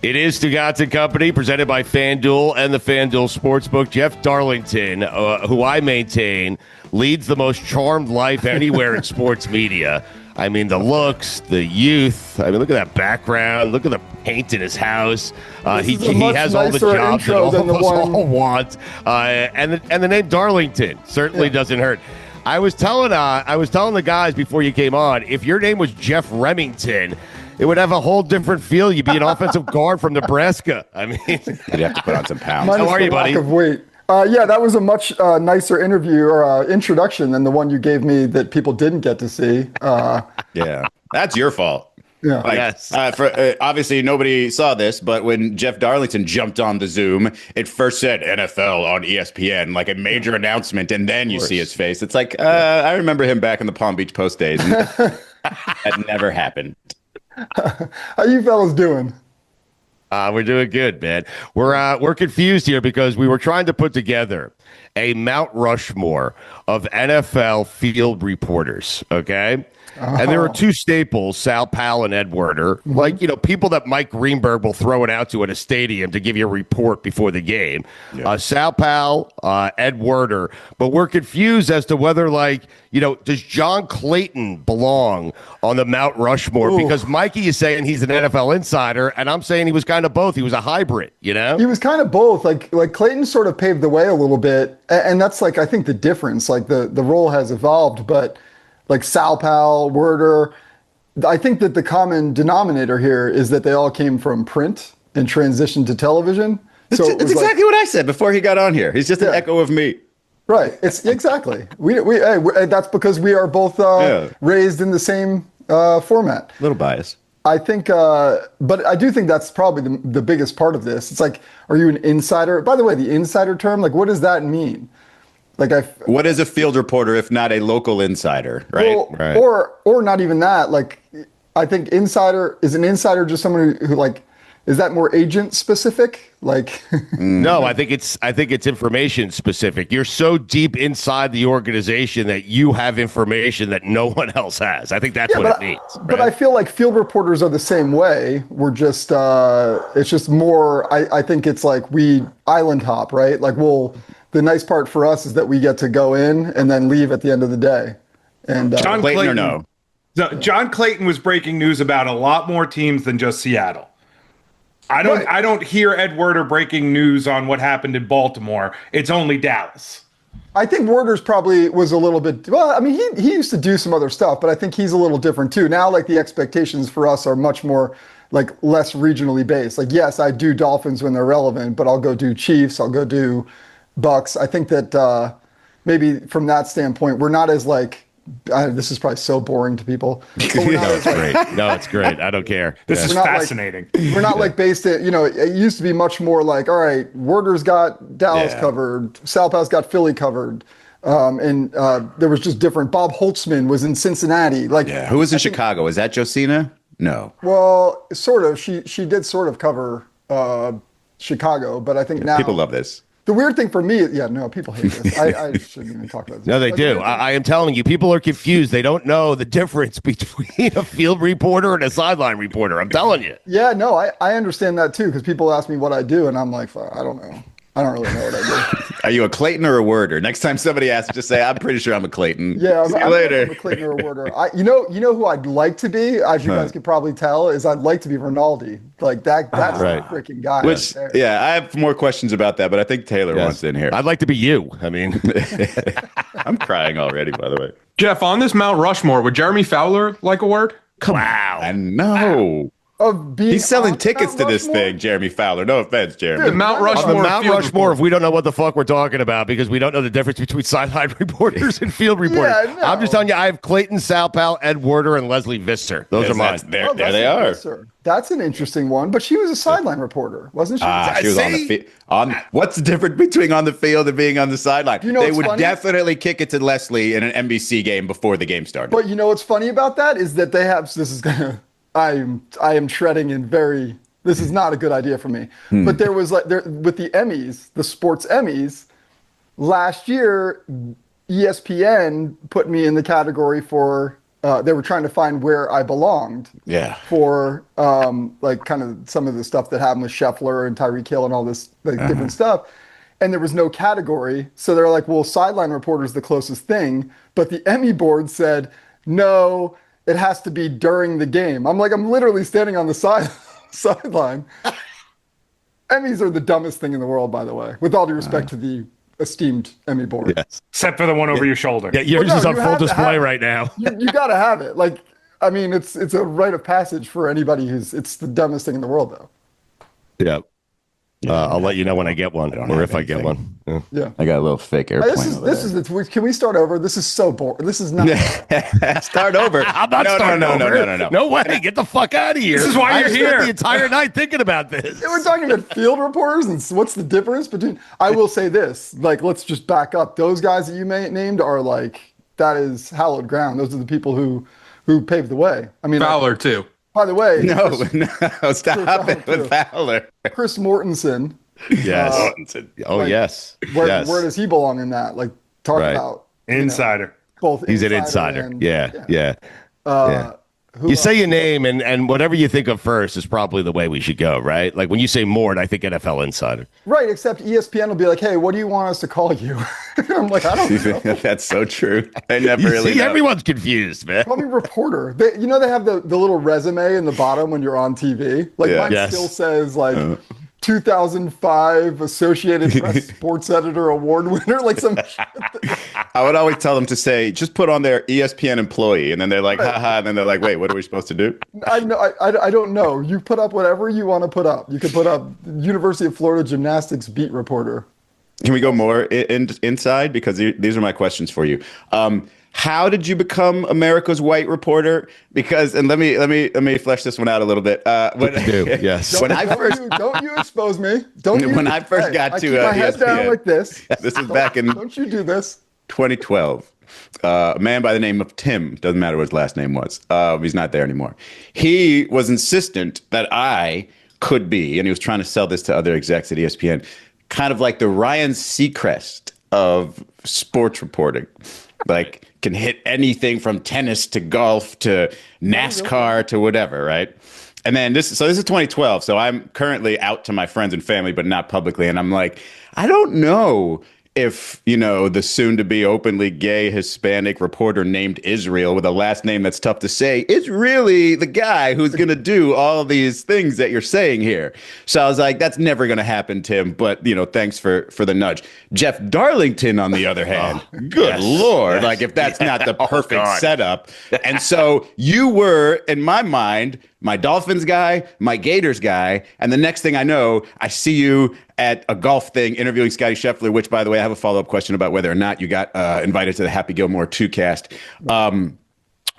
It is Stugotz and Company, presented by FanDuel and the FanDuel Sportsbook. Jeff Darlington, who I maintain leads the most charmed life anywhere in sports media. I mean, the looks, the youth. I mean, look at that background. Look at the paint in his house. He has all the jobs that all of us all want. And the name Darlington certainly doesn't hurt. I was telling the guys before you came on, if your name was Jeff Remington, it would have a whole different feel. You'd be an offensive guard from Nebraska. I mean, you'd have to put on some pounds. How are you, buddy? Of weight. Yeah, that was a much nicer interview or introduction than the one you gave me that people didn't get to see. Yeah, that's your fault. Yeah. Yes. Obviously, nobody saw this, but when Jeff Darlington jumped on the Zoom, it first said NFL on ESPN, like a major announcement, and then you see his face. It's like, I remember him back in the Palm Beach Post days. And that never happened. How you fellas doing? We're doing good, man. We're confused here because we were trying to put together a Mount Rushmore of NFL field reporters, okay? And there are two staples, Sal Powell and Ed Werder, like, people that Mike Greenberg will throw it out to at a stadium to give you a report before the game. Yeah. Sal Powell, Ed Werder. But we're confused as to whether, does John Clayton belong on the Mount Rushmore? Ooh. Because Mikey is saying he's an NFL insider, and I'm saying he was kind of both. He was a hybrid, He was kind of both. Like Clayton sort of paved the way a little bit, and that's, I think the difference. The role has evolved, but like Sal Powell, Werder, I think that the common denominator here is that they all came from print and transitioned to television. So it's exactly what I said before he got on here. He's just an echo of me. Right. It's exactly. That's because we are both raised in the same format. A little biased. I think, but I do think that's probably the biggest part of this. It's like, are you an insider? By the way, the insider term, what does that mean? What is a field reporter if not a local insider, right? Well, right. Or not even that. I think is an insider just someone who is that more agent specific? No, I think it's information specific. You're so deep inside the organization that you have information that no one else has. I think that's what it means. Right? But I feel like field reporters are the same way. We're just it's just more. I think it's like we island hop, right? The nice part for us is that we get to go in and then leave at the end of the day. And John Clayton or no? John Clayton was breaking news about a lot more teams than just Seattle. I don't hear Ed Werder breaking news on what happened in Baltimore. It's only Dallas. I think Werder's probably was a little bit. Well, I mean, he used to do some other stuff, but I think he's a little different too. Now, the expectations for us are much more less regionally based. Yes, I do Dolphins when they're relevant, but I'll go do Chiefs. I'll go do Bucks. I think that maybe from that standpoint, we're not as this is probably so boring to people. It's great. No, it's great. I don't care. This is fascinating. We're not based it. It used to be much more all right, Werder's got Dallas covered, Sal Powell's got Philly covered, and there was just different. Bob Holtzman was in Cincinnati. Who was in Chicago? Is that Josina? No. Well, sort of. She did sort of cover Chicago, but I think now people love this. The weird thing for me, people hate this. I shouldn't even talk about this. No, they do. I am telling you, people are confused. They don't know the difference between a field reporter and a sideline reporter. I'm telling you. Yeah, no, I understand that too, because people ask me what I do, and I'm like, I don't know. I don't really know what I do. Are you a Clayton or a Werder? Next time somebody asks, just say, I'm pretty sure I'm a Clayton. Yeah, I'm later. I'm a Clayton or a Werder. You know who I'd like to be, as you guys could probably tell, is I'd like to be Rinaldi. That's the freaking guy. Which, right there. I have more questions about that, but I think Taylor wants in here. I'd like to be you. I mean, I'm crying already, by the way. Jeff, on this Mount Rushmore, would Jeremy Fowler like a word? Wow. I know. He's selling tickets to this thing, Jeremy Fowler. No offense, Jeremy. The Mount Rushmore. On the Mount Rushmore, if we don't know what the fuck we're talking about because we don't know the difference between sideline reporters and field reporters. Yeah, no. I'm just telling you, I have Clayton, Sal Powell, Ed Werder, and Leslie Visser. Those are mine. There they are. Visser. That's an interesting one, but she was a sideline reporter, wasn't she? She was on the field. What's the difference between on the field and being on the sideline? They would definitely kick it to Leslie in an NBC game before the game started. But you know what's funny about that is that they have. This is gonna. I am treading in very. This is not a good idea for me. But there was with the Emmys, the sports Emmys, last year, ESPN put me in the category for they were trying to find where I belonged. Yeah. For like kind of some of the stuff that happened with Sheffler and Tyreek Hill and all this like different stuff. And there was no category. So they're like, well, sideline reporter is the closest thing. But the Emmy board said, no, it has to be during the game. I'm like, I'm literally standing on the sideline. Emmys are the dumbest thing in the world, by the way, with all due respect to the esteemed Emmy board. Yes. Except for the one over your shoulder. Yeah, yours Well, is no, on you full have to display have it. right now. You got to have it. Like, I mean, it's a rite of passage for anybody it's the dumbest thing in the world, though. Yeah. I'll let you know when I get one, or if I get one. Yeah. Yeah. I got a little fake airplane. Can we start over? This is so boring. This is not. Start over. I'm not starting over. No way. Get the fuck out of here. This is why you're I spent here. the entire night thinking about this. We're talking about field reporters and what's the difference between. I will say this. Like, let's just back up. Those guys that you named are like, that is hallowed ground. Those are the people who paved the way. I mean, Fowler too. by the way, No, stop it with Fowler. Chris Mortensen. Yes. Oh, like, yes. Where Yes. does he belong in that? Like, talk Right. about Insider. both. He's an insider. and- Yeah. Yeah. Who You say your name, and whatever you think of first is probably the way we should go, right? Like when you say Mort, I think NFL Insider. Right, except ESPN will be like, "Hey, what do you want us to call you?" I'm like, I don't know. That's so true. I never You really see, know. everyone's confused, man. Call me reporter. They have the little resume in the bottom when you're on TV. Like Yeah. mine Yes. still says like 2005 Associated Press Sports Editor Award winner. Like some shit. I would always tell them to say, just put on their ESPN employee. And then they're like, haha. And then they're like, wait, what are we supposed to do? I don't know. You put up whatever you want to put up. You could put up University of Florida gymnastics beat reporter. Can we go more inside? Because these are my questions for you. How did you become America's white reporter? Because, and let me flesh this one out a little bit. Yes. When I first Don't you expose me. Don't you, When I first got I to, keep my head down ESPN. like this. This is back in Don't you do this. 2012. A man by the name of Tim, doesn't matter what his last name was. He's not there anymore. He was insistent that I could be, and he was trying to sell this to other execs at ESPN, kind of like the Ryan Seacrest of sports reporting. Like, can hit anything from tennis to golf to NASCAR to whatever, right? And then this is 2012. So I'm currently out to my friends and family, but not publicly. And I'm like, I don't know if, the soon to be openly gay Hispanic reporter named Israel with a last name that's tough to say is really the guy who's going to do all these things that you're saying here. So I was like, that's never going to happen, Tim. But, thanks for the nudge. Jeff Darlington, on the other hand, good Lord, like if that's not the perfect setup. And so you were, in my mind, my Dolphins guy, my Gators guy, and the next thing I know, I see you at a golf thing interviewing Scottie Scheffler, which, by the way, I have a follow-up question about whether or not you got invited to the Happy Gilmore 2 cast.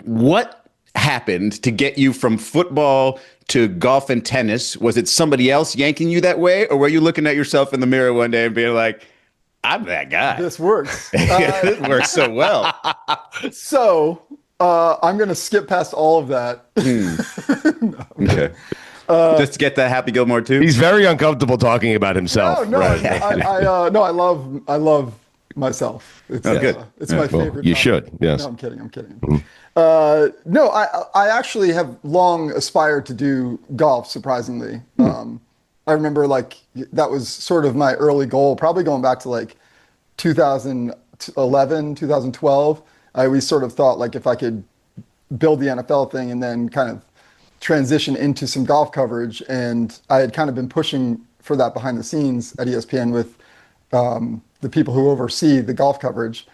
What happened to get you from football to golf and tennis? Was it somebody else yanking you that way, or were you looking at yourself in the mirror one day and being like, I'm that guy? This works. This works so well. So I'm going to skip past all of that. Okay. Just to get that Happy Gilmore 2? He's very uncomfortable talking about himself. No, Right. I love myself. It's good. It's my Well, favorite. you topic. should, yes. No, I'm kidding. No, I actually have long aspired to do golf. Surprisingly, I remember like that was sort of my early goal. Probably going back to like 2011, 2012. I always sort of thought like if I could build the NFL thing and then kind of transition into some golf coverage. And I had kind of been pushing for that behind the scenes at ESPN with the people who oversee the golf coverage,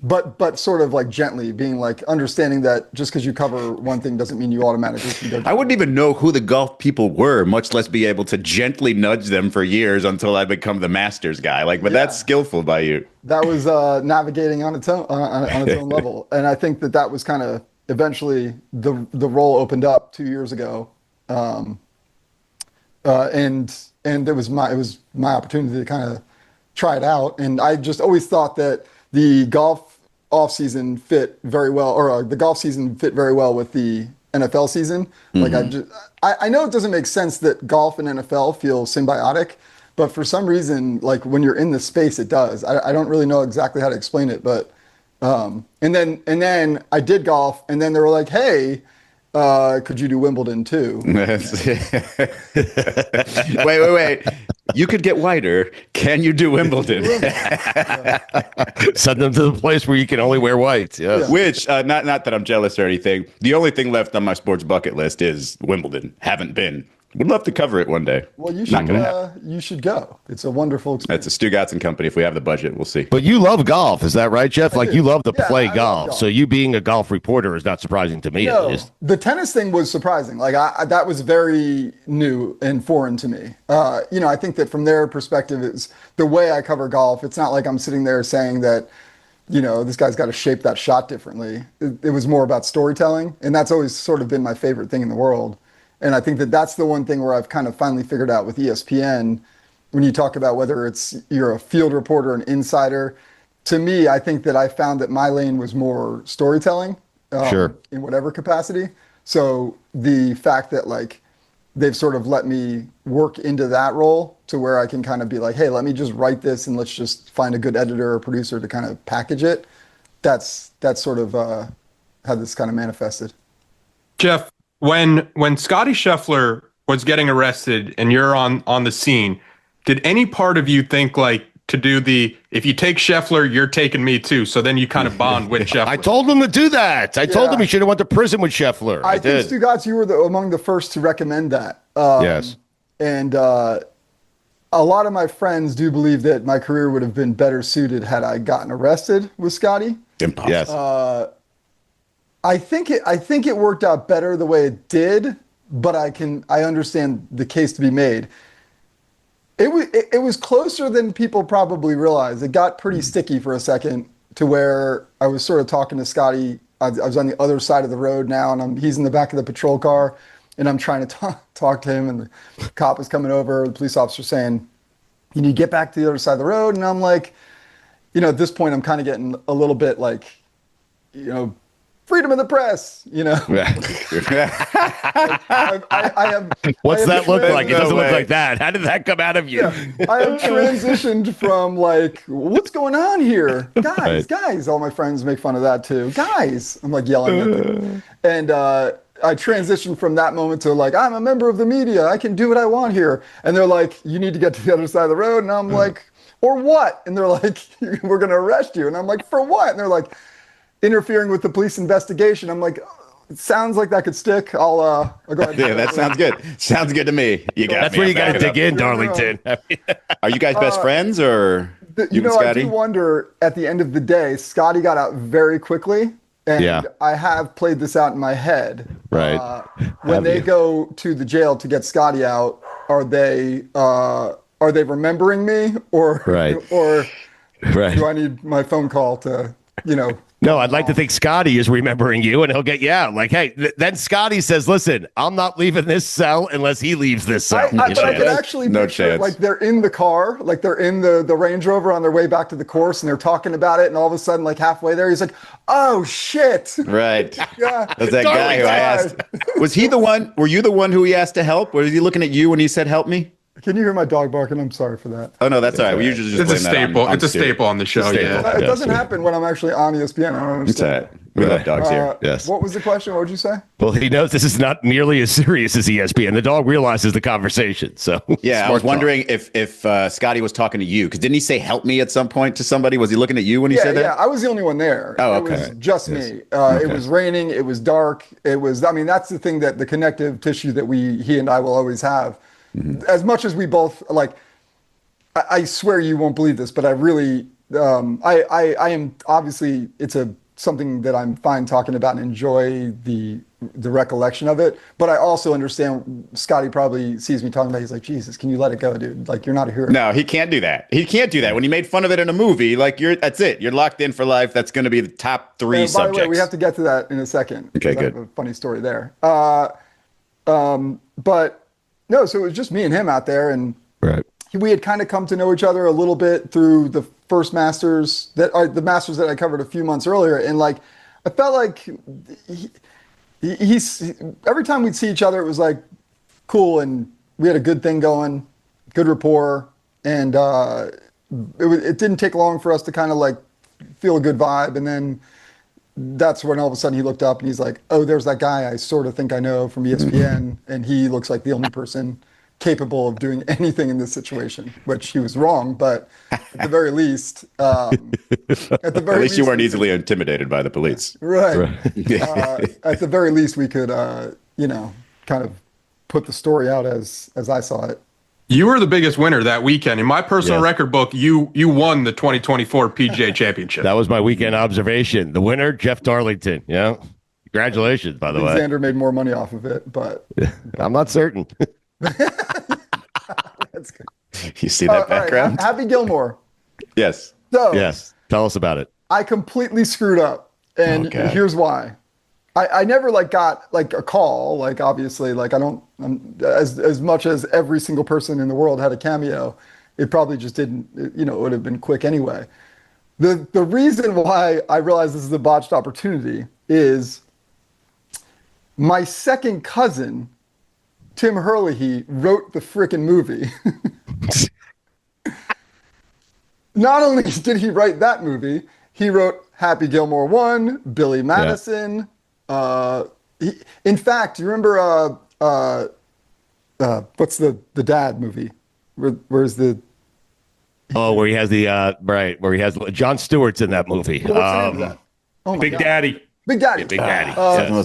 but sort of like gently being like understanding that just because you cover one thing doesn't mean you automatically can go. I wouldn't even know who the golf people were, much less be able to gently nudge them for years until I become the Masters guy. But that's skillful by you. That was navigating on its own on its own level, and I think that was kind of eventually the role opened up 2 years ago, and it was my opportunity to kind of try it out. And I just always thought that the golf off season fit very well, or the golf season fit very well with the NFL season. Like I know it doesn't make sense that golf and NFL feel symbiotic, but for some reason, like when you're in the space, it does. I don't really know exactly how to explain it, but And then I did golf, and then they were like, "Hey, could you do Wimbledon too?" Wait. You could get whiter. Can you do Wimbledon? Send them to the place where you can only wear white. Yeah. Which, not that I'm jealous or anything. The only thing left on my sports bucket list is Wimbledon. Haven't been. Would love to cover it one day. Well, you Not gonna happen. should. You should go. It's a wonderful experience. That's a Stugotz and Company. If we have the budget, we'll see. But you love golf, is that right, Jeff? Like, you love to play I love golf. So you being a golf reporter is not surprising to me, at least. The tennis thing was surprising. Like that was very new and foreign to me. I think that from their perspective, it's the way I cover golf. It's not like I'm sitting there saying that, this guy's got to shape that shot differently. It was more about storytelling, and that's always sort of been my favorite thing in the world. And I think that that's the one thing where I've kind of finally figured out with ESPN, when you talk about whether you're a field reporter, an insider. To me, I think that I found that my lane was more storytelling, Sure. in whatever capacity. So the fact that like they've sort of let me work into that role to where I can kind of be like, hey, let me just write this and let's just find a good editor or producer to kind of package it. That's sort of how this kind of manifested. Jeff, when Scottie Scheffler was getting arrested and you're on the scene, did any part of you think like to do if you take Scheffler, you're taking me too? So then you kind of bond with Scheffler. I told him to do that. I told him he should have went to prison with Sheffler. I did. think, Stugotz, you were among the first to recommend that. Yes. And a lot of my friends do believe that my career would have been better suited had I gotten arrested with Scottie. Impossible. Yes. I think it worked out better the way it did, but I understand the case to be made. It was closer than people probably realize. It got pretty sticky for a second to where I was sort of talking to Scottie. I was on the other side of the road now, and he's in the back of the patrol car, and I'm trying to talk to him, and the cop is coming over, the police officer saying, "You need to get back to the other side of the road," and I'm like, at this point, I'm kind of getting a little bit like, freedom of the press, I have. What's that look like? It no doesn't way. look like that. How did that come out of you? I have transitioned from like, what's going on here? Guys, all my friends make fun of that too. Guys, I'm like yelling at them. And I transitioned from that moment to like, I'm a member of the media. I can do what I want here. And they're like, you need to get to the other side of the road. And I'm like, or what? And they're like, we're going to arrest you. And I'm like, for what? And they're like, interfering with the police investigation. I'm like, it sounds like that could stick. I'll go ahead. Yeah, that sounds good. Sounds good to me. You got That's me. where you I'm got to backing dig up. in, Darlington. Are you guys best friends or you and I Scottie? do wonder at the end of the day, Scottie got out very quickly. And Yeah. I have played this out in my head. Right. When they go to the jail to get Scottie out, are they remembering me or Right. or Right. do I need my phone call to, No, I'd like to think Scottie is remembering you and he'll get you out. Like, hey, then Scottie says, listen, I'm not leaving this cell unless he leaves this cell. But I can actually No picture, chance. like they're in the car, like they're in the Range Rover on their way back to the course, and they're talking about it, and all of a sudden, like halfway there, he's like, "Oh shit!" Right. Yeah. That's that guy who I asked. Was he the one? Were you the one who he asked to help? Was he looking at you when he said, "Help me"? Can you hear my dog barking? I'm sorry for that. Oh no, that's all right. We usually just It's a blame that on- staple. on It's a Stu. staple on the show. staple. Yeah. It Yes. doesn't happen when I'm actually on ESPN. I don't It's all understand. right. We love dogs here. Yes. What was the question? What would you say? Well, he knows this is not nearly as serious as ESPN. The dog realizes the conversation. So Yeah, I smart was dog. wondering if Scottie was talking to you because didn't he say "help me" at some point to somebody? Was he looking at you when he Yeah, said that? yeah. I was the only one there. Oh, It okay. was just me. It was raining. It was dark. It was. I mean, that's the thing that the connective tissue that he and I will always have. As much as we both like. I swear you won't believe this, but I really, I am obviously it's something that I'm fine talking about and enjoy the recollection of it. But I also understand Scottie probably sees me talking about it. He's like, Jesus, can you let it go, dude? Like, you're not a hero. No, he can't do that. He can't do that. When he made fun of it in a movie, like that's it. You're locked in for life. That's going to be the top three And by subjects. the way, we have to get to that in a second. Okay, 'cause I good. have a funny story there. But no, so it was just me and him out there, and Right. we had kind of come to know each other a little bit through the first Masters the Masters that I covered a few months earlier. And like, I felt like he's every time we'd see each other, it was like cool. And we had a good thing going, good rapport. And it didn't take long for us to kind of like feel a good vibe. And then that's when all of a sudden he looked up and he's like, oh, there's that guy I sort of think I know from ESPN. And he looks like the only person capable of doing anything in this situation, which he was wrong. But at the very least, at least you weren't easily intimidated by the police. Right. At the very least, we could, kind of put the story out as I saw it. You were the biggest winner that weekend. In my personal record book, you won the 2024 PGA Championship. That was my weekend observation. The winner, Jeff Darlington. Yeah. Congratulations, by the way. Xander made more money off of it, but I'm not certain. that's good. You see that background? Right. Happy Gilmore. Yes. So Yes. Tell us about it. I completely screwed up, and here's why. I never got a call. Obviously, I don't as much as every single person in the world had a cameo. It probably just didn't. It would have been quick anyway. The reason why I realized this is a botched opportunity is my second cousin, Tim Herlihy, wrote the frickin' movie. Not only did he write that movie, he wrote Happy Gilmore 1, Billy Madison. In fact, you remember what's the dad movie? Where's the? Where he has where he has Jon Stewart's in that movie. What's the name of that? Oh my Big God. Daddy. Big Daddy. Big Daddy.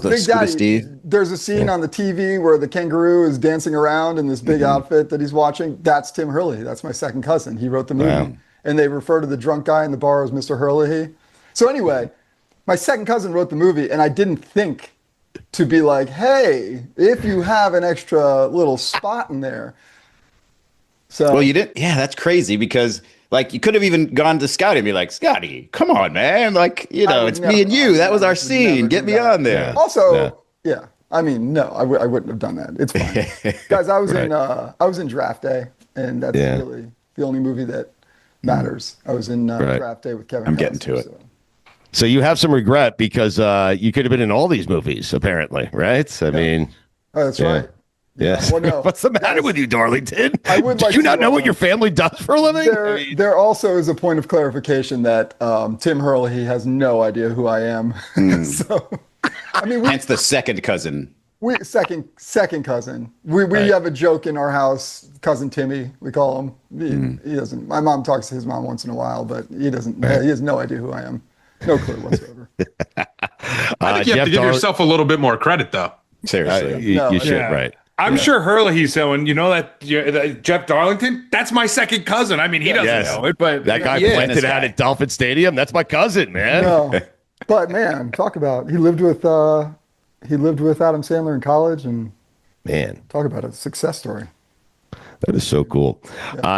Big Daddy. There's a scene on the TV where the kangaroo is dancing around in this big outfit that he's watching. That's Tim Herlihy. That's my second cousin. He wrote the movie. Wow. And they refer to the drunk guy in the bar as Mr. Herlihy. So anyway, my second cousin wrote the movie, and I didn't think to be like, hey, if you have an extra little spot in there. So well, you didn't. Yeah, that's crazy because you could have even gone to Scottie and be like, Scottie, come on, man. It's me and you. That was our scene. Get me on there. Also, I mean, no, I wouldn't have done that. It's fine. Guys, I was in Draft Day, and that's really the only movie that matters. I was in Draft Day with Kevin. I'm getting to it. So you have some regret because you could have been in all these movies, apparently, right? I mean, that's right. Yes. Well, no. What's the matter with you, Darlington? Did you not know what your family does for a living? There also is a point of clarification that Tim Herlihy has no idea who I am. So, I mean, hence the second cousin. Second cousin. We have a joke in our house, cousin Timmy, we call him. He doesn't. My mom talks to his mom once in a while, but he doesn't. He has no idea who I am. No clue whatsoever. I think you have to give yourself a little bit more credit, though. Seriously, you should, right? I'm sure Herlihy's saying, that Jeff Darlington, that's my second cousin. I mean, he doesn't know it, but that guy planted out at Dolphin Stadium. That's my cousin, man. No, but man, talk about he lived with Adam Sandler in college, and talk about a success story. That is so cool.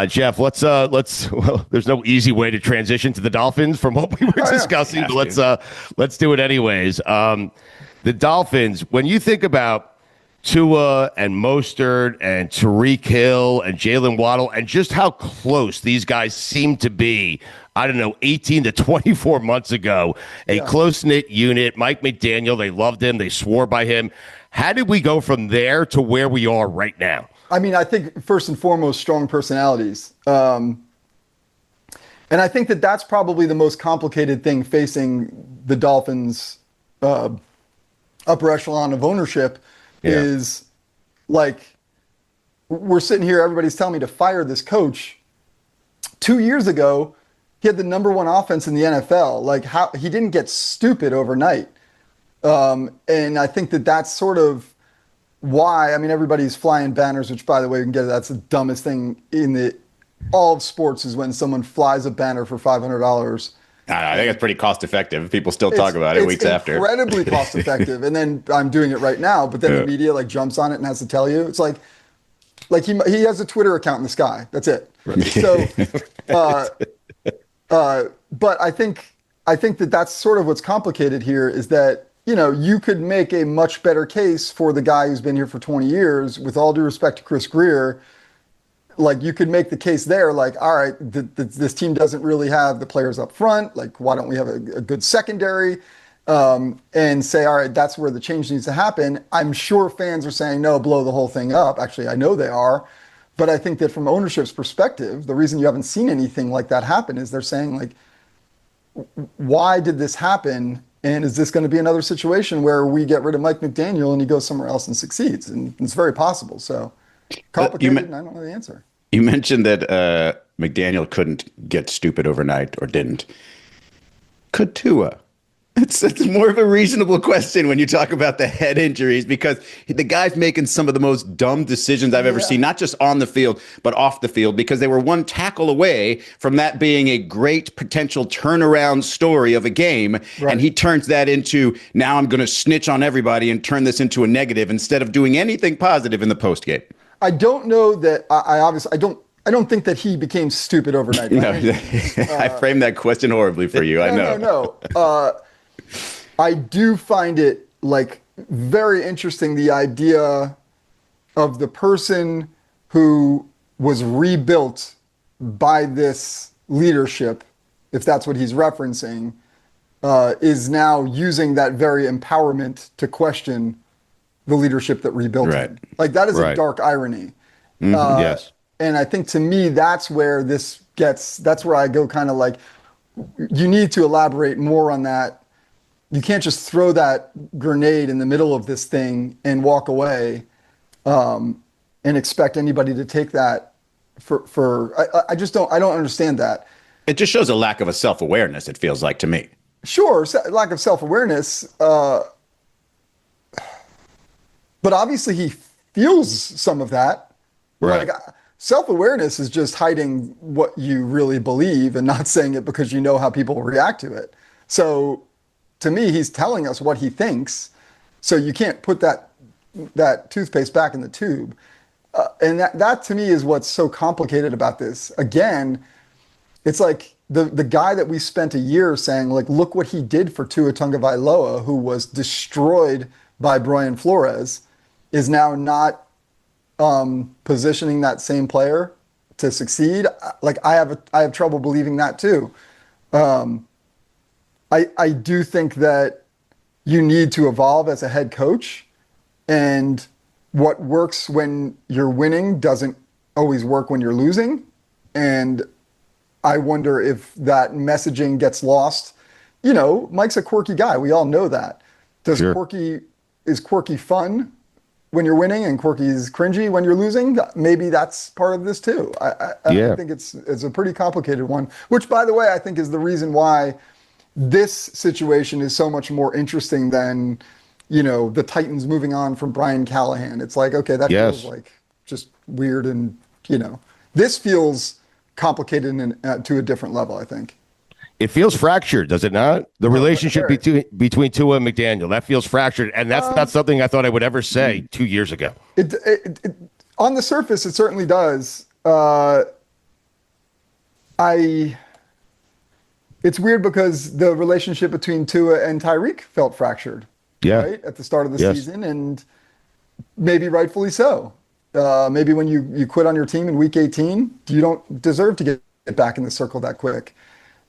Jeff, let's there's no easy way to transition to the Dolphins from what we were discussing, but let's do it anyways. The Dolphins, when you think about Tua and Mostert and Tyreek Hill and Jalen Waddle and just how close these guys seem to be, 18 to 24 months ago, a close-knit unit. Mike McDaniel, they loved him. They swore by him. How did we go from there to where we are right now? I mean, I think first and foremost, strong personalities. And I think that's probably the most complicated thing facing the Dolphins' upper echelon of ownership is we're sitting here, everybody's telling me to fire this coach. 2 years ago, he had the number one offense in the NFL. How he didn't get stupid overnight. And I think that's sort of why, I mean, everybody's flying banners, which by the way, we can get that's the dumbest thing in all of sports is when someone flies a banner for $500. I think it's pretty cost effective. People still talk about it weeks after. It's incredibly cost effective. And then I'm doing it right now, but then the media jumps on it and has to tell you. It's like he has a Twitter account in the sky. That's it. Right. So, but I think that's sort of what's complicated here is that, you could make a much better case for the guy who's been here for 20 years, with all due respect to Chris Greer. You could make the case there, all right, this team doesn't really have the players up front. Why don't we have a good secondary? And say, all right, that's where the change needs to happen. I'm sure fans are saying, no, blow the whole thing up. Actually, I know they are. But I think that from ownership's perspective, the reason you haven't seen anything like that happen is they're saying, why did this happen? And is this going to be another situation where we get rid of Mike McDaniel and he goes somewhere else and succeeds? And it's very possible. So complicated, and I don't know the answer. You mentioned that McDaniel couldn't get stupid overnight, or didn't. Could Tua? It's more of a reasonable question when you talk about the head injuries, because the guy's making some of the most dumb decisions I've ever seen, not just on the field, but off the field, because they were one tackle away from that being a great potential turnaround story of a game. Right. And he turns that into, now I'm going to snitch on everybody and turn this into a negative instead of doing anything positive in the postgame. I don't know that I don't think that he became stupid overnight. Right? No, I framed that question horribly for you. I know. No. I do find it like very interesting, the idea of the person who was rebuilt by this leadership, if that's what he's referencing, is now using that very empowerment to question the leadership that rebuilt him. Like, that is a dark irony. Yes. And I think, to me, that's where I go kind of like, you need to elaborate more on that. You can't just throw that grenade in the middle of this thing and walk away and expect anybody to take that I don't understand that. It just shows a lack of a self-awareness, it feels like to me. Sure, lack of self-awareness. But obviously he feels some of that. Right. Like, self-awareness is just hiding what you really believe and not saying it because you know how people will react to it. So, to me, he's telling us what he thinks, so you can't put that toothpaste back in the tube. And that to me is what's so complicated about this. Again, it's like the guy that we spent a year saying, like, look what he did for Tua Tagovailoa, who was destroyed by Brian Flores, is now not positioning that same player to succeed. Like, I have trouble believing that too. I do think that you need to evolve as a head coach, and what works when you're winning doesn't always work when you're losing. And I wonder if that messaging gets lost. You know, Mike's a quirky guy. We all know that. Is quirky fun when you're winning and quirky is cringy when you're losing? Maybe that's part of this too. I think it's a pretty complicated one, which, by the way, I think is the reason why this situation is so much more interesting than, the Titans moving on from Brian Callahan. It's like, okay, that feels like just weird, and this feels complicated and to a different level, I think. It feels fractured, does it not? The relationship between Tua and McDaniel, that feels fractured, and that's not something I thought I would ever say 2 years ago. It on the surface, it certainly does. It's weird because the relationship between Tua and Tyreek felt fractured, right, at the start of the season, and maybe rightfully so. Maybe when you quit on your team in week 18, you don't deserve to get back in the circle that quick.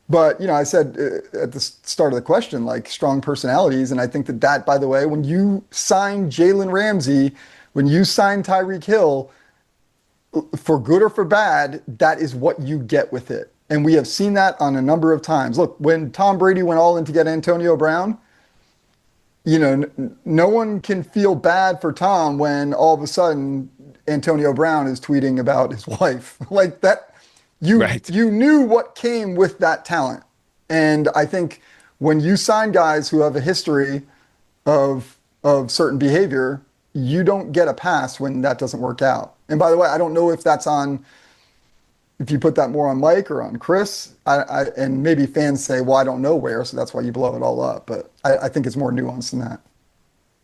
But, I said at the start of the question, like, strong personalities, and I think that, by the way, when you sign Jalen Ramsey, when you sign Tyreek Hill, for good or for bad, that is what you get with it. And we have seen that on a number of times. Look, when Tom Brady went all in to get Antonio Brown, no one can feel bad for Tom when all of a sudden Antonio Brown is tweeting about his wife. Like that, you knew what came with that talent. And I think when you sign guys who have a history of certain behavior, you don't get a pass when that doesn't work out. And by the way, I don't know if that's if you put that more on Mike or on Chris, and maybe fans say, well, I don't know where, so that's why you blow it all up. But I think it's more nuanced than that.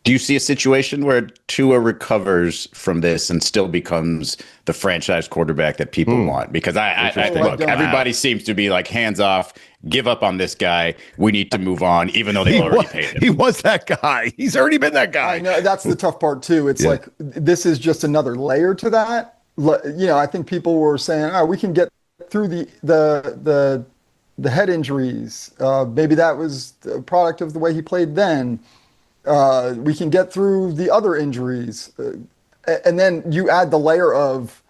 Do you see a situation where Tua recovers from this and still becomes the franchise quarterback that people want? Because look, everybody seems to be like, hands off, give up on this guy. We need to move on, even though they've already paid him. He was that guy. He's already been that guy. I know, that's the tough part too. It's like, this is just another layer to that. I think people were saying, we can get through the head injuries. Maybe that was a product of the way he played then. We can get through the other injuries. And then you add the layer of,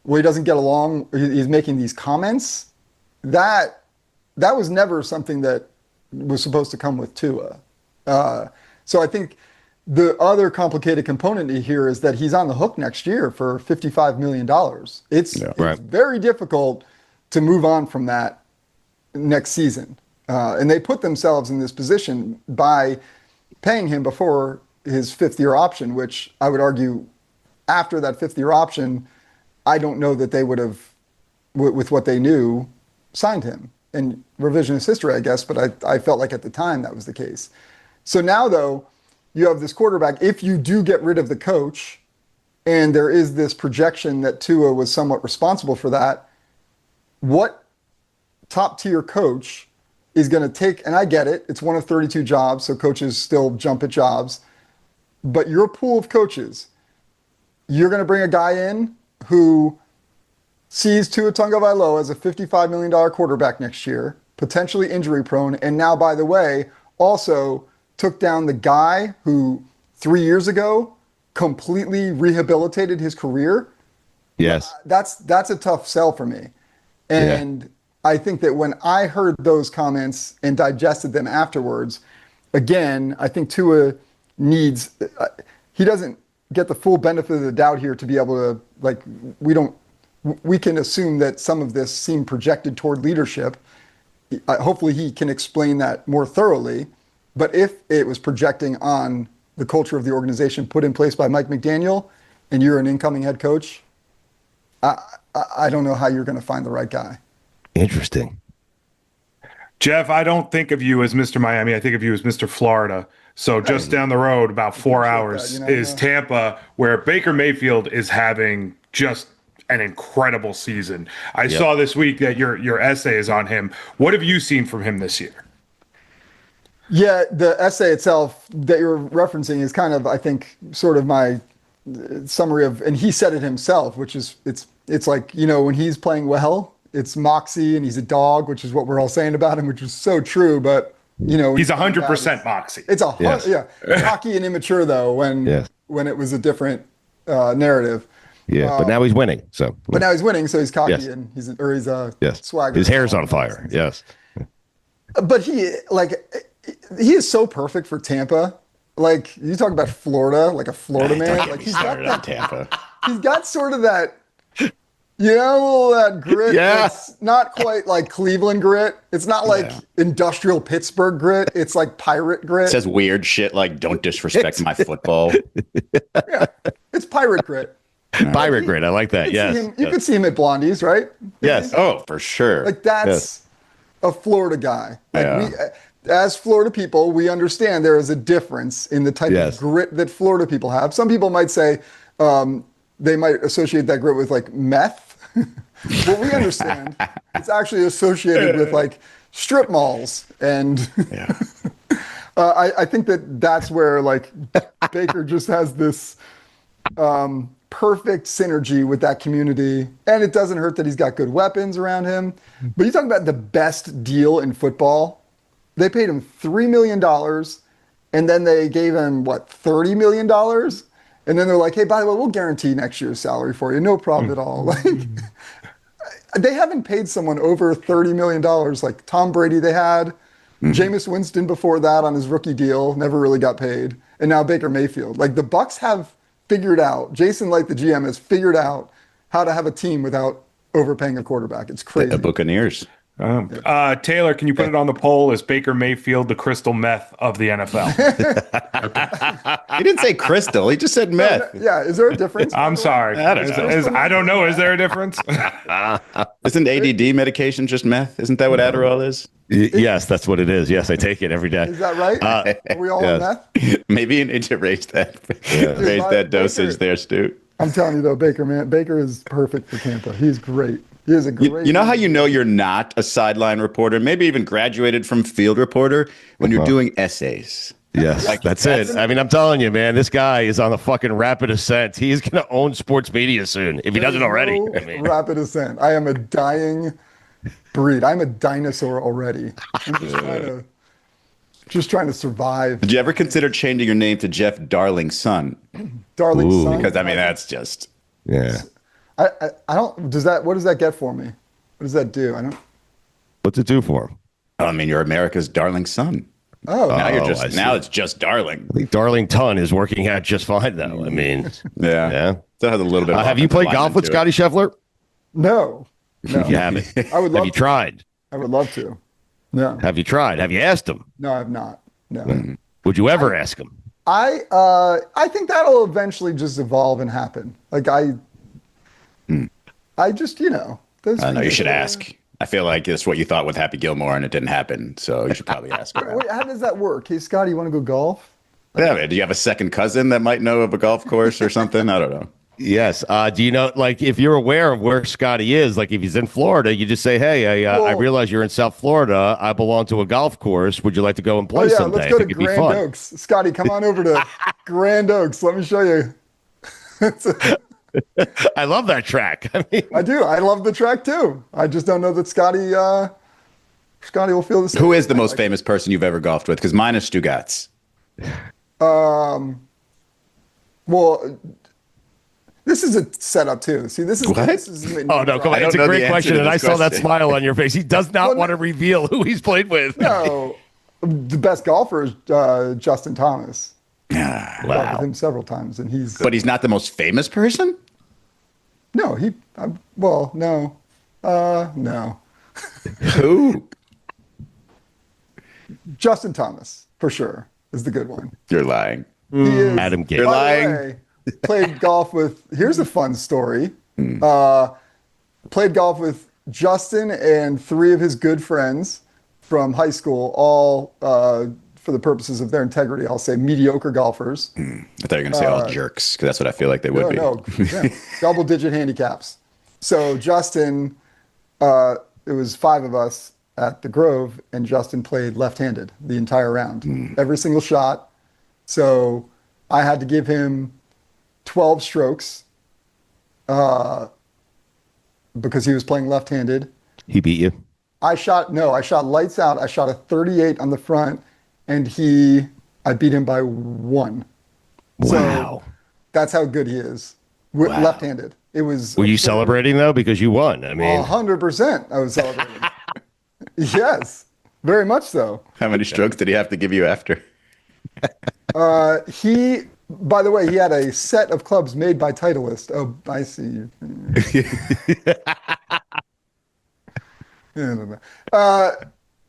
well, he doesn't get along. He's making these comments. That that was never something that was supposed to come with Tua. So I think the other complicated component here is that he's on the hook next year for $55 million. It's very difficult to move on from that next season. And they put themselves in this position by paying him before his fifth-year option, which I would argue after that fifth-year option, I don't know that they would have, with what they knew, signed him. And revisionist history, I guess, but I felt like at the time that was the case. So now, though, you have this quarterback. If you do get rid of the coach, and there is this projection that Tua was somewhat responsible for that, what top-tier coach is going to take, and I get it, it's one of 32 jobs, so coaches still jump at jobs, but your pool of coaches, you're going to bring a guy in who sees Tua Tagovailoa as a $55 million quarterback next year, potentially injury-prone, and now, by the way, also took down the guy who 3 years ago completely rehabilitated his career. Yes. That's a tough sell for me. And I think that when I heard those comments and digested them afterwards, again, I think Tua needs, he doesn't get the full benefit of the doubt here to be able to, like, we can assume that some of this seemed projected toward leadership. Hopefully he can explain that more thoroughly. But if it was projecting on the culture of the organization put in place by Mike McDaniel, and you're an incoming head coach, I don't know how you're going to find the right guy. Interesting. Jeff, I don't think of you as Mr. Miami. I think of you as Mr. Florida. So just down the road, about 4 hours, is Tampa, where Baker Mayfield is having just an incredible season. I saw this week that your essay is on him. What have you seen from him this year? Yeah, the essay itself that you're referencing is kind of, I think, sort of my summary of, and he said it himself, which is, it's like, when he's playing well, it's moxie and he's a dog, which is what we're all saying about him, which is so true. But, he's 100% moxie. It's cocky and immature though, when it was a different narrative. Yeah, but now he's winning. So, but now he's winning, so he's cocky and he's swagger. His hair's on fire. Yes, but he is so perfect for Tampa. Like, you talk about Florida, like a Florida man. Like, he's got that Tampa. He's got sort of that, that grit. Yeah. It's not quite like Cleveland grit. It's not like industrial Pittsburgh grit. It's like pirate grit. It says weird shit like "Don't disrespect my football." It's pirate grit. Pirate grit. I like that. You could see him at Blondie's, right? Yes. Oh, for sure. Like, that's a Florida guy. Like, as Florida people, we understand there is a difference in the type of grit that Florida people have. Some people might say they might associate that grit with like meth. But we understand it's actually associated with like strip malls. And I think that's where like Baker just has this perfect synergy with that community. And it doesn't hurt that he's got good weapons around him. But you talk about the best deal in football. They paid him $3 million, and then they gave him, $30 million? And then they're like, hey, by the way, we'll guarantee next year's salary for you. No problem at all. Like, they haven't paid someone over $30 million. Like Tom Brady they had. Jameis Winston before that on his rookie deal, never really got paid. And now Baker Mayfield. Like, the Bucs have figured out, Jason Light, the GM, has figured out how to have a team without overpaying a quarterback. It's crazy. The Buccaneers. Taylor, can you put it on the poll? Is Baker Mayfield the crystal meth of the NFL? He didn't say crystal. He just said meth. Yeah. Is there a difference? I'm sorry. I don't know. Is there a difference? Isn't ADD medication just meth? Isn't that what Adderall is? Yes, that's what it is. Yes, I take it every day. Is that right? Are we all on meth? Maybe you need to raise that dosage there, Stu. I'm telling you though, Baker is perfect for Tampa. He's great. He is a great. You know how you know you're not a sideline reporter, maybe even graduated from field reporter, when you're doing essays. Yes, that's it. I mean, I'm telling you, man, this guy is on the fucking rapid ascent. He's going to own sports media soon, if he doesn't already. Rapid ascent. I am a dying breed. I'm a dinosaur already. I'm just trying to survive. Did you ever consider changing your name to Jeff Darling's son? Darling's son? Because, I mean, that's just... Yeah. I don't. What does that get for me? What does that do? I don't. What's it do for him? I mean, you're America's darling son. Oh, Now you're I just see. now it's just darling. I think Darlington is working out just fine, though. I mean, Yeah. Still has a little bit of have you offensive played lineman golf with to it. Scottie Scheffler? no. You haven't. I would love Have you to. tried? I would love to. No. Have you tried? Have you asked him? No, I have not. No. Would you ever ask him? I think that'll eventually just evolve and happen. Like I just, those I know you things should are- ask. I feel like it's what you thought with Happy Gilmore, and it didn't happen. So you should probably ask her. Wait, how does that work? Hey, Scotty, you want to go golf? Yeah, man, do you have a second cousin that might know of a golf course or something? I don't know. Yes. Do you know, like, if you're aware of where Scotty is, like, if he's in Florida, you just say, hey, I Well- realize you're in South Florida. I belong to a golf course. Would you like to go and play Oh yeah, someday? let's go I to think it'd be Grand fun. Oaks. Scotty, come on over to Grand Oaks. Let me show you. I love that track. I mean, I do. I love the track too. I just don't know that Scotty will feel the same. Who is the most famous person you've ever golfed with? Because mine is Stugotz. Well, this is a setup too. See, this is What? This is oh, no, come on. I don't It's a know the great answer question. to And I this saw that question. smile on your face. He does not want to reveal who he's played with. No, the best golfer is Justin Thomas. Ah, I've golfed with him several times, and he's but he's not the most famous person? no, no. Who? Justin Thomas for sure is the good one. You're lying. He is. Adam Gase. You're By the lying. way, played golf with. Here's a fun story. Played golf with Justin and three of his good friends from high school, all for the purposes of their integrity, I'll say mediocre golfers. I thought you were going to say all jerks, because that's what I feel like they would be. No, yeah, double-digit handicaps. So Justin, it was five of us at the Grove, and Justin played left-handed the entire round, every single shot. So I had to give him 12 strokes because he was playing left-handed. He beat you. I shot lights out. I shot a 38 on the front, and I beat him by one. Wow. So that's how good he is. Left-handed. It was. Were you celebrating, though? Because you won. I mean, 100%. I was celebrating. Yes, very much so. How many strokes did he have to give you after? By the way, he had a set of clubs made by Titleist. Oh, I see.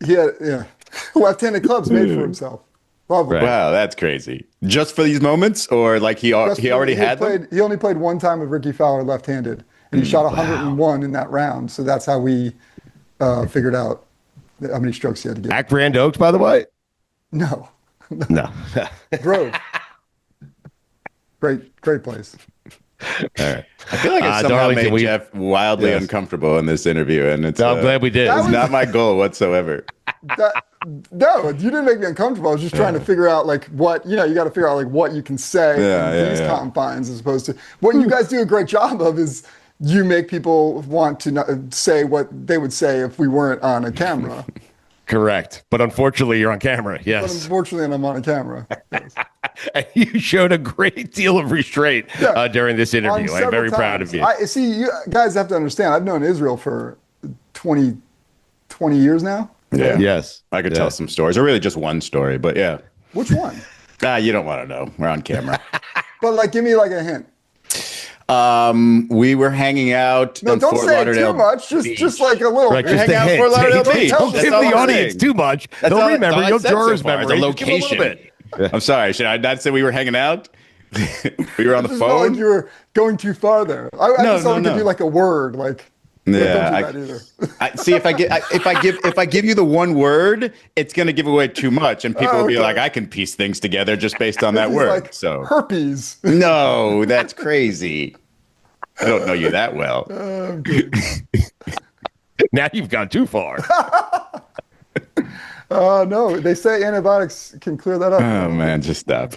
He had left-handed clubs made for himself. Lovely. Right. Wow, that's crazy. Just for these moments, or like he already had them? He only played one time with Ricky Fowler left-handed, and he shot 101 in that round. So that's how we figured out how many strokes he had to get. at Grand Oaks, by the way? No, No. Grove. Great place. All right. I feel like I somehow Darlington, made Jeff wildly Yes. uncomfortable in this interview, and it's No, I'm glad we did. That it's was- not my goal whatsoever. No, you didn't make me uncomfortable. I was just trying to figure out like what you got to figure out like what you can say in these confines as opposed to what you guys do a great job of is you make people want to say what they would say if we weren't on a camera. Correct. But unfortunately, you're on camera. But Yes. unfortunately, I'm on a camera. Yes. And you showed a great deal of restraint during this On interview. I'm several very proud of times. you. I see. You guys have to understand. I've known Israel for 20 years now. Yeah. Yes. I could tell some stories, or really just one story, but yeah. Which one? You don't want to know. We're on camera. But like, give me like a hint. We were hanging out No, in don't Fort say it Lauderdale too much. Just like a little. Right, bit. just hang a out hint. for Lauderdale Don't Beach. give That's the all I'm audience saying. too much. That's They'll all remember. I You'll said so jurors far, memory. the Just give them a little location. bit. I'm sorry. Should I not say we were hanging out? We were on the Just felt like phone. you were going too far there. I just want to give you like a word, like. Yeah, don't do that either. I see. If I give you the one word, it's gonna give away too much, and people will be okay. like, I can piece things together just based on that This is word. like So herpes. no, that's crazy. I don't know you that well. Now you've gone too far. No, they say antibiotics can clear that up. Oh man, just stop.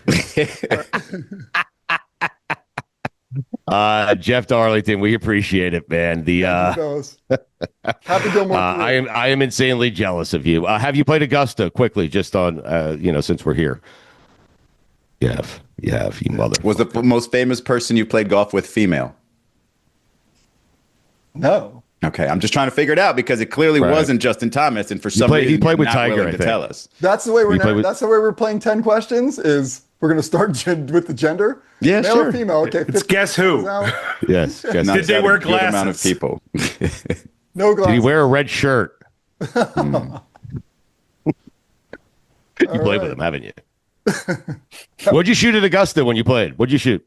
Jeff Darlington, we appreciate it, man. Fellas. Happy Gilmore. I am insanely jealous of you. Have you played Augusta quickly, just on since we're here? You have, you mother. Was the most famous person you played golf with female? No. Okay, I'm just trying to figure it out because it clearly wasn't Justin Thomas, and for some reason he played with not Tiger, willing I to think. tell us. That's the way that's the way we're playing 10 questions. Is we're gonna start with the gender. Yeah, male sure. or female. Okay, It's guess who? Yes. Not Did they that wear a good amount of glasses? people. No glasses. Did he wear a red shirt? You played with him, haven't you? What'd you shoot at Augusta when you played? What'd you shoot?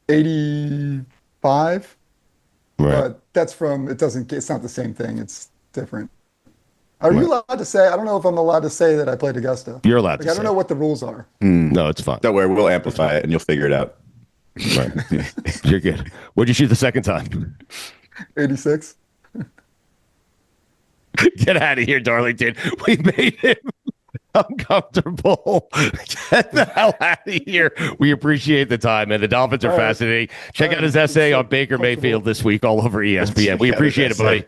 85. Right. But that's from. It's not the same thing. It's different. Are you allowed to say? I don't know if I'm allowed to say that I played Augusta. You're allowed to I don't say know it. what the rules are. No, it's fine. Don't worry, we'll amplify it and you'll figure it out. Right. You're good. What'd you shoot the second time? 86. Get out of here, Darlington. We made him uncomfortable. Get the hell out of here. We appreciate the time, and the Dolphins are fascinating. Check out his essay on Baker Mayfield this week all over ESPN. We appreciate it, buddy.